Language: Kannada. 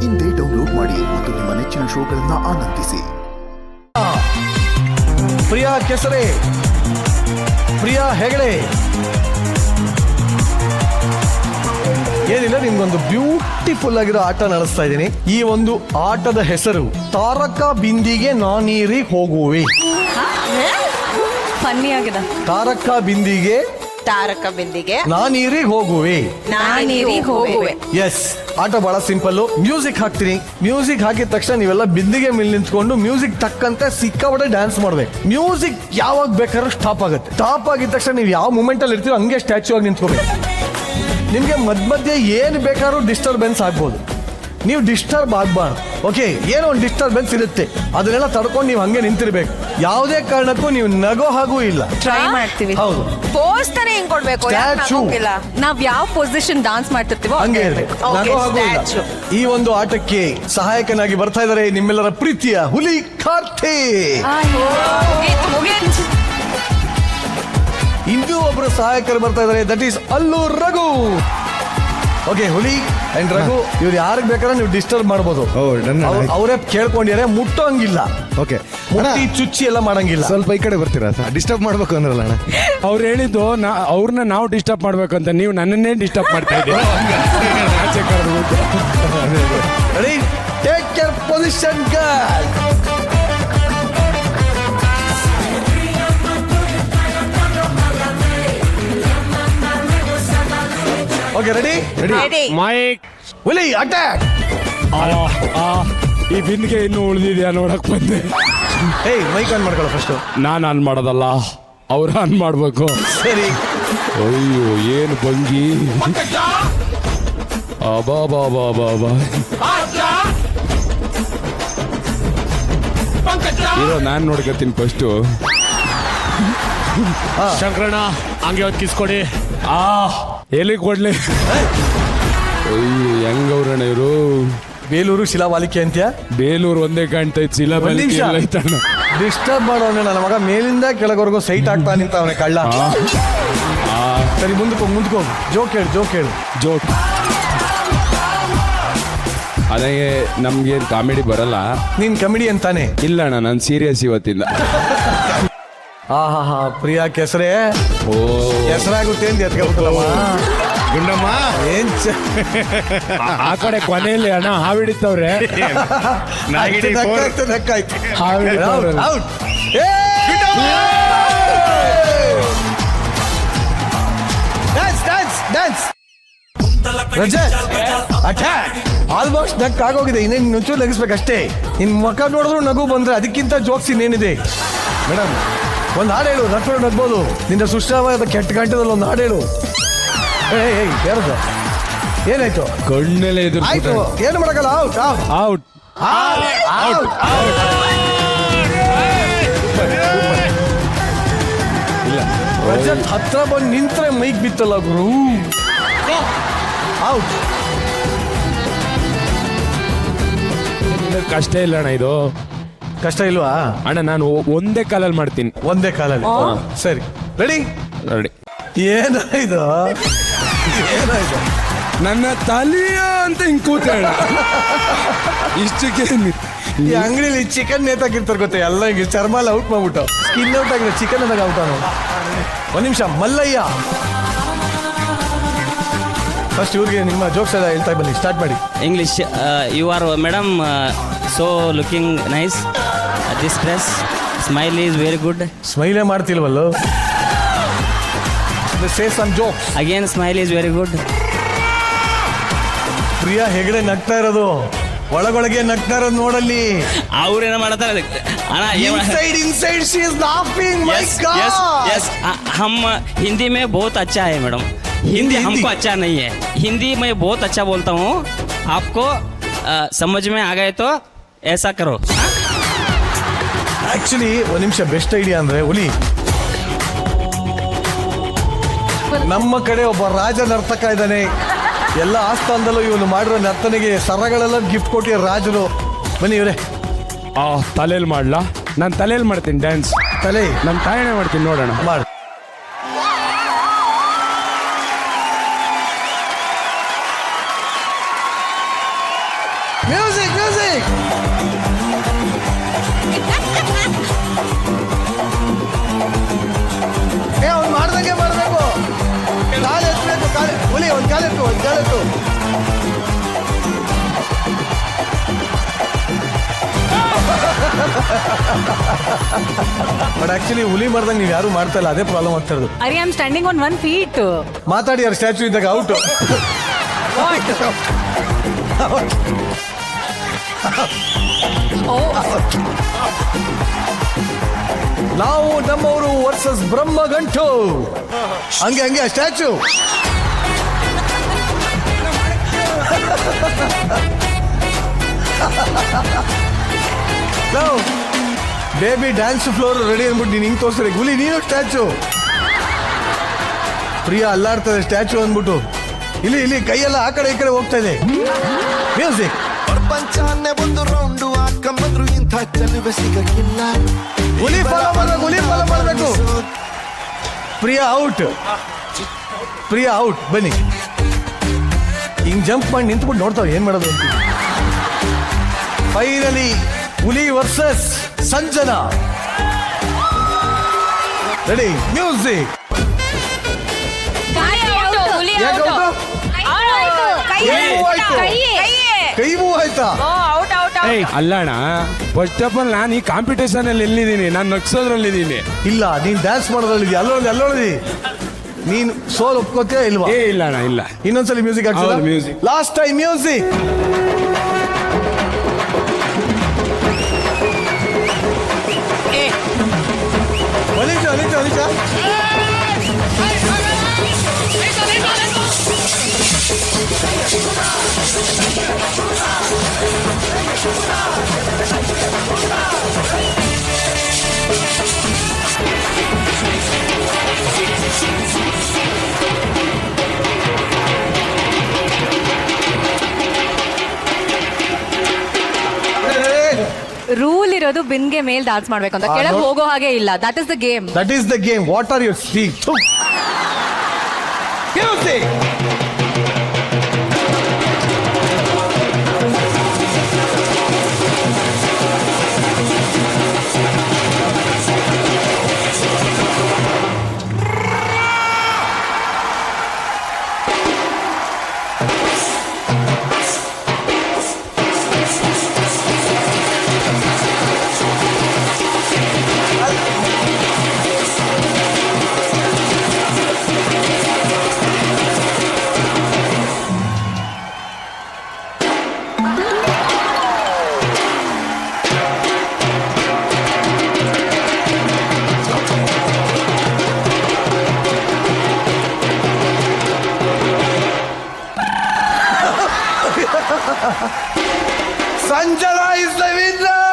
ಇಂದೇ ಡೌನ್ಲೋಡ್ ಮಾಡಿ ಮತ್ತು ನಿಮ್ಮ ನೆಚ್ಚಿನ ಶೋಗಳನ್ನು ಆನಂದಿಸಿ. ಪ್ರಿಯಾ ಕೆಸರೆ, ಪ್ರಿಯಾ ಹೆಗಡೆ, ಏನಿಲ್ಲ, ನಿಮ್ಗೊಂದು ಬ್ಯೂಟಿಫುಲ್ ಆಗಿರೋ ಆಟ ನಡೆಸ್ತಾ ಇದ್ದೀನಿ. ಈ ಒಂದು ಆಟದ ಹೆಸರು ತಾರಕ ಬಿಂದಿಗೆ ನಾನೀರಿ ಹೋಗುವೆ. ಫನ್ನಿ ಆಗಿದೆ. ತಾರಕ ಬಿಂದಿಗೆ ನಾನೀರಿ ಹೋಗುವೆ. ಎಸ್, ಆಟ ಬಹಳ ಸಿಂಪಲ್. ಮ್ಯೂಸಿಕ್ ಹಾಕ್ತೀನಿ. ಮ್ಯೂಸಿಕ್ ಹಾಕಿದ ತಕ್ಷಣ ನೀವೆಲ್ಲ ಬಿಂದಿಗೆ ಮೇಲೆ ನಿಂತ್ಕೊಂಡು ಮ್ಯೂಸಿಕ್ ಟಕ್ಕಂತೆ ಸಿಕ್ಕಾಪಟ್ಟೆ ಡ್ಯಾನ್ಸ್ ಮಾಡ್ಬೇಕು. ಮ್ಯೂಸಿಕ್ ಯಾವಾಗ ಬೇಕಾದ್ರೂ ಸ್ಟಾಪ್ ಆಗುತ್ತೆ. ಸ್ಟಾಪ್ ಆಗಿದ ತಕ್ಷಣ ನೀವು ಯಾವ ಮೂಮೆಂಟ್ ಅಲ್ಲಿ ಇರ್ತೀರೋ ಹಂಗೆ ಸ್ಟ್ಯಾಚ್ಯೂ ಆಗಿ ನಿಂತ್ಕೋಬೇಕು. ನಿಮ್ಗೆ ಮಧ್ಯೆ ಏನು ಬೇಕಾದ್ರೂ ಡಿಸ್ಟರ್ಬೆನ್ಸ್ ಆಗ್ಬೋದು. ನೀವು ಡಿಸ್ಟರ್ಬ್ ಆಗ್ಬಾರ್ದು. ಓಕೆ, ಏನೋ ಒಂದು ಡಿಸ್ಟರ್ಬೆನ್ಸ್ ಇರುತ್ತೆ, ಅದನ್ನೆಲ್ಲ ತಡ್ಕೊಂಡು ನೀವು ಹಂಗೆ ನಿಂತಿರ್ಬೇಕು. ಯಾವುದೇ ಕಾರಣಕ್ಕೂ ನೀವು ನಗೋ ಹಾಗೂ ಇಲ್ಲ. ಟ್ರೈ ಮಾಡ್ತೀವಿ. ಹೌದು, ಪೋಸ್ ತರ ಹೆಂಗ್ ಕೊಡ್ಬೇಕು? ನಾವ್ ಯಾವ ಪೊಸಿಷನ್ ಡಾನ್ಸ್ ಮಾಡ್ತಿರ್ತೀವೋ ಹಂಗೆ ಇರ್ಬೇಕು, ನಗೋ ಹಾಗೂ ಇಲ್ಲ. ಈ ಒಂದು ಆಟಕ್ಕೆ ಸಹಾಯಕನಾಗಿ ಬರ್ತಾ ಇದ್ದಾರೆ ನಿಮ್ಮೆಲ್ಲರ ಪ್ರೀತಿಯ ಹುಲಿ ಕಾರ್ತಿ. ಇನ್ನೂ ಒಬ್ರು ಸಹಾಯಕರು ಬರ್ತಾ ಇದ್ದಾರೆ, ದಟ್ ಈಸ್ ಅಲ್ಲು ರಘು. ಓಕೆ, ಹುಲಿ ಅಂಡ್ ರಘು, ಇವ್ರು ಯಾರಿಗೆ ಬೇಕಾದ್ರೆ ನೀವು ಡಿಸ್ಟರ್ಬ್ ಮಾಡ್ಬೋದು. ಅವರೇ ಕೇಳ್ಕೊಂಡಿದ್ದಾರೆ, ಮುಟ್ಟೋಂಗಿಲ್ಲ. ಓಕೆ, ಮುಟ್ಟಿ ಚುಚ್ಚಿ ಎಲ್ಲ ಮಾಡಂಗಿಲ್ಲ. ಸ್ವಲ್ಪ ಈ ಕಡೆ ಬರ್ತೀರಾ? ಡಿಸ್ಟರ್ಬ್ ಮಾಡ್ಬೇಕು ಅಂದ್ರಲ್ಲ ಅಣ್ಣ. ಅವ್ರು ಹೇಳಿದ್ದು ಅವ್ರನ್ನ ನಾವು ಡಿಸ್ಟರ್ಬ್ ಮಾಡ್ಬೇಕಂತ, ನೀವು ನನ್ನನ್ನೇ ಡಿಸ್ಟರ್ಬ್ ಮಾಡ್ತಾ ಇದ್ದೀವಿ. Ready, take care position girl. Okay, ready? Mike, ಹುಲಿ ಅಟ್ಯಾಕ್. ಈ ಬಿಂದಿಗೆ ಇನ್ನು ಉಳಿದಿದ್ಯಾ ನೋಡಕ್ ಬಂದೆ. ಏಯ್, ಮೈಕ್ ಆನ್ ಮಾಡ್ಕೊಳ್ಳೋ ಫಸ್ಟ್. ನಾನು ಆನ್ ಮಾಡೋದಲ್ಲ, ಅವ್ರು ಆನ್ ಮಾಡ್ಬೇಕು. ಸರಿ. ಅಯ್ಯೋ, ಏನು ಭಂಗಿ. ಬಾ ಬಾ ಬಾ ಬಾ ಬಾ. ಇರೋ, ನಾನು ನೋಡ್ಕತ್ತೀನಿ ಫಸ್ಟು. ಶಂಕರಣ್ಣ, ಹಂಗೆ ಹೊತ್ತು ಕಿಸ್ಕೊಡಿ. ಎಲ್ಲಿ ಕೊಡ್ಲಿ? ಅಯ್ಯೋ, ಹೆಂಗವ್ರಣ್ಣ ಇವರು. ಬೇಲೂರು ಶಿಲಾವಾಲಿಕೆ ಅಂತ್ಯ. ಬೇಲೂರು ಒಂದೇ ಕಾಣ್ತೈತ್, ಶಿಲಾಬಾಲಿಕೆ ಎಲ್ಲ ಐತಣ್ಣ. ಡಿಸ್ಟರ್ಬ್ ಮಾಡೋನೆ ನನ್ನ ಮಗ. ಮೇಲಿಂದ ಕೆಳಗವರೆಗೂ ಸೈಟ್ ಆಗ್ತಾ ನಿಂತ ಅವನೇ ಕಳ್ಳ. ಸರಿ, ಮುಂದಕ್ಕೆ ಹೋಗು. ಜೋಕ್ ಹೇಳು. ಜೋಕ್ ಅದೇ, ನಮ್ಗೇನು ಕಾಮಿಡಿ ಬರಲ್ಲ. ನೀನ್ ಕಮಿಡಿ ಅಂತಾನೆ? ಇಲ್ಲ ಅಣ್ಣ, ನಾನು ಸೀರಿಯಸ್ ಇವತ್ತಿಂದ. ಹಾ, ಪ್ರಿಯಾ ಕೆಸರೆ. ಓ, ಹೆಸರಾಗುತ್ತೆ ಅಂತ ಎತ್ಕೊಬಿಟ್ಟಲ್ಲಮ್ಮ ಗುಂಡಮ್ಮ. ಏನ್ ಆ ಕಡೆ ಕೊನೆಯಲ್ಲಿ ಅಣ್ಣ ಹಾವಿಡಿತವ್ರೆ. ರಜತ್, ಅಟ್ಯಾಕ್. ಆಲ್ಮೋಸ್ಟ್ ನಕ್ ಆಗೋಗಿದೆ, ಇನ್ನೇನು ನುಚ್ಚು ಲಗಿಸ್ಬೇಕಷ್ಟೇ. ನಿನ್ ಮುಖ ನೋಡಿದ್ರು ನಗು ಬಂದ್ರೆ ಅದಕ್ಕಿಂತ ಜೋಕ್ಸ್ ಇನ್ನೇನಿದೆ. ಮೇಡಮ್, ಒಂದು ಹಾಡು ಹೇಳು, ನಕ್ಕೊಂಡು ನಗ್ಬೋದು. ನಿನ್ನ ಸುಶ್ರಾವದ ಕೆಟ್ಟ ಗಂಟದಲ್ಲಿ ಒಂದು ಹಾಡು ಹೇಳು. ಯಾರದು? ಏನಾಯ್ತು? ಕಣ್ಣಲ್ಲೇ ಎದುರು. ಆಯ್ತು, ಏನು ಮಾಡಕ್ಕಲ್ಲ. ಔಟ್. ರಜತ್ ಹತ್ರ ಬಂದು ನಿಂತ್ರೆ ಮೈಕ್ ಬಿತ್ತಲ್ಲ ಗುರು. ಔಟ್. ಕಷ್ಟ ಇಲ್ಲ ಅಣ್ಣ, ಇದು ಕಷ್ಟ ಇಲ್ವಾ ಅಣ್ಣ? ನಾನು ಒಂದೇ ಕಾಲಲ್ಲಿ ಮಾಡ್ತೀನಿ. ಒಂದೇ ಕಾಲಲ್ಲಿ? ಸರಿ, ರೆಡಿ? ಏನಾಯ್ತು? ನನ್ನ ತಲೆಯ ಅಂತ ಹಿಂಗ್ ಕೂತಾಳ. ಇಷ್ಟಕ್ಕೆ ಈ ಅಂಗಡಿಲಿ ಚಿಕನ್ ನೇತಾಕಿರ್ತಾರೆ ಗೊತ್ತಾ, ಎಲ್ಲ ಹಿಂಗೆ ಚರ್ಮ ಎಲ್ಲ ಔಟ್ ಮಾಡ್ಬಿಟ್ಟು ಸ್ಕಿನ್ ಔಟ್ ಆಗಿದೆ, ಚಿಕನ್ ಅದಾಗ ಔಟ್ ಅವನು. ಒಂದ್ ನಿಮಿಷ, ಮಲ್ಲಯ್ಯ ಫಸ್ಟ್ ಇವ್ರಿಗೆ ನಿಮ್ಮ ಜೋಕ್ಸ್ ಎಲ್ಲ ಹೇಳ್ತಾ ಬನ್ನಿ, ಸ್ಟಾರ್ಟ್ ಮಾಡಿ. English, you are madam so looking nice. This dress, smile is very good. ಸ್ಮೈಲೇ ಮಾಡ್ತಿಲ್ವಲ್ಲೋ. Say some jokes. Again smile is very good. Priya Hegde ನಗ್ತಾ ಇರೋದು, ಒಳಗೊಳಗೆ ನಗ್ತಾ ಇರೋದು ನೋಡಲ್ಲಿ. ಅವ್ರೇನ ಮಾಡ್ತಾರೆ ಅಣ್ಣ? Inside she is laughing. My God. Yes. हम हिंदी में बहुत अच्छा है मैडम. हिंदी हमको अच्छा नहीं है. हिंदी मैं बहुत अच्छा बोलता हूँ. आपको समझ में आ गए तो ऐसा करो. ಆಕ್ಚುಲಿ ಒಂದು ನಿಮಿಷ, ಬೆಸ್ಟ್ ಐಡಿಯಾ ಅಂದ್ರೆ ಹುಲಿ, ನಮ್ಮ ಕಡೆ ಒಬ್ಬ ರಾಜ ನರ್ತಕ ಇದ್ದಾನೆ. ಎಲ್ಲ ಆಸ್ಥಾನದಲ್ಲೂ ಇವನು ಮಾಡಿರೋ ನರ್ತನೆಗೆ ಸರಗಳೆಲ್ಲ ಗಿಫ್ಟ್ ಕೊಟ್ಟಿರೋ ರಾಜರು. ಬನ್ನಿ ಇವರೇ. ತಲೆಯಲ್ಲಿ ಮಾಡ್ಲಾ? ನಾನು ತಲೆಯಲ್ಲಿ ಮಾಡ್ತೀನಿ ಡ್ಯಾನ್ಸ್. ತಲೆ ನಾನು ತಾಯಣೆ ಮಾಡ್ತೀನಿ, ನೋಡೋಣ. ಮಾಡಿ. Music music. ಅವ್ನು ಮಾಡ್ದಂಗೆ ಮಾಡಬೇಕು. ಕಾಲು ಎತ್ತಬೇಕು, ಕಾಲು ಹುಲಿ ಒಂದು ಕಾಲೆತ್ತು, ಒಂದು ಕಾಲೆತ್ತು. ಬಟ್ ಆಕ್ಚುಲಿ ಹುಲಿ ಮಾಡ್ದಂಗೆ ನೀವು ಯಾರು ಮಾಡ್ತಾ ಇಲ್ಲ, ಅದೇ ಪ್ರಾಬ್ಲಮ್ ಆಗ್ತಾ ಇರೋದು. ಅರೆ I am standing on 1 feet. ಮಾತಾಡಿ ಅವ್ರ ಸ್ಟ್ಯಾಚು ಇದ್ದಾಗ ಔಟ್. ನಾವು ನಮ್ಮವರು ವರ್ಸಸ್ ಬ್ರಹ್ಮಗಂಟು. ಹಂಗೆ ಹಂಗೆ statue. Baby dance floor ready ಅಂದ್ಬಿಟ್ಟು ನೀನು ಹಿಂಗೆ ತೋರಿಸ್ತಾರೆ. ಹುಲಿ ನೀನು ಸ್ಟ್ಯಾಚು. ಪ್ರಿಯಾ ಅಲ್ಲಾಡ್ತದೆ ಸ್ಟ್ಯಾಚು ಅಂದ್ಬಿಟ್ಟು. ಇಲ್ಲಿ ಇಲ್ಲಿ ಕೈಯೆಲ್ಲ ಆ ಕಡೆ ಈ ಕಡೆ ಹೋಗ್ತಾ ಇದೆ. ಮ್ಯೂಸಿಕ್. ಪ್ರಪಂಚವನ್ನೇ ಒಂದು ರೌಂಡು ಹಾಕೊಂಬಂದ್ರು ಇಂಥ ಚೆಲುವೆ ಸಿಗಕ್ಕಿಲ್ಲ. ಹುಲಿ ಫಾಲೋ ಮಾಡಬೇಕು, ಹುಲಿ ಫಾಲೋ ಮಾಡಬೇಕು. Priya out, Priya out. ಬನ್ನಿ ಹಿಂಗ್ ಜಂಪ್ ಮಾಡಿ ನಿಂತ್ಬಿಟ್ಟು ನೋಡ್ತಾವೆ ಏನ್ ಮಾಡೋದು ಅಂತ. Finally Huli versus Sanjana. Ready music. ಯಾಕೆ ಔಟು? ಕೈ ಮೂವ್ ಆಯ್ತಾ? ಅಲ್ಲಣ್ಣ, ಫಸ್ಟ್ ಆಫ್ ಆಲ್ ನಾನು ಈ ಕಾಂಪಿಟೇಷನ್ ಅಲ್ಲಿ ಎಲ್ಲಿದ್ದೀನಿ? ನಾನು ನಗ್ಸೋದ್ರಲ್ಲಿದ್ದೀನಿ. ಇಲ್ಲ, ನೀನ್ ಡ್ಯಾನ್ಸ್ ಮಾಡೋದ್ರಲ್ಲಿ ಅಲ್ಲೋಳಿ ನೀನ್ ಸೋಲ್ ಒಪ್ಕೋತೀಯ ಇಲ್ವಾ? ಇಲ್ಲ ಅಣ್ಣ, ಇಲ್ಲ. ಇನ್ನೊಂದ್ಸಲಿ ಮ್ಯೂಸಿಕ್ ಆಗ್ತದೆ. Music last time music. Anita rule ಇರೋದು ಬಿನ್ಗೆ ಮೇಲ್ ಡಾನ್ಸ್ ಮಾಡ್ಬೇಕು ಅಂತ, ಕೆಳಗೆ ಹೋಗೋ ಹಾಗೆ ಇಲ್ಲ. That is the game. That is the game. What are your speak? Music. Sanjana is the winner!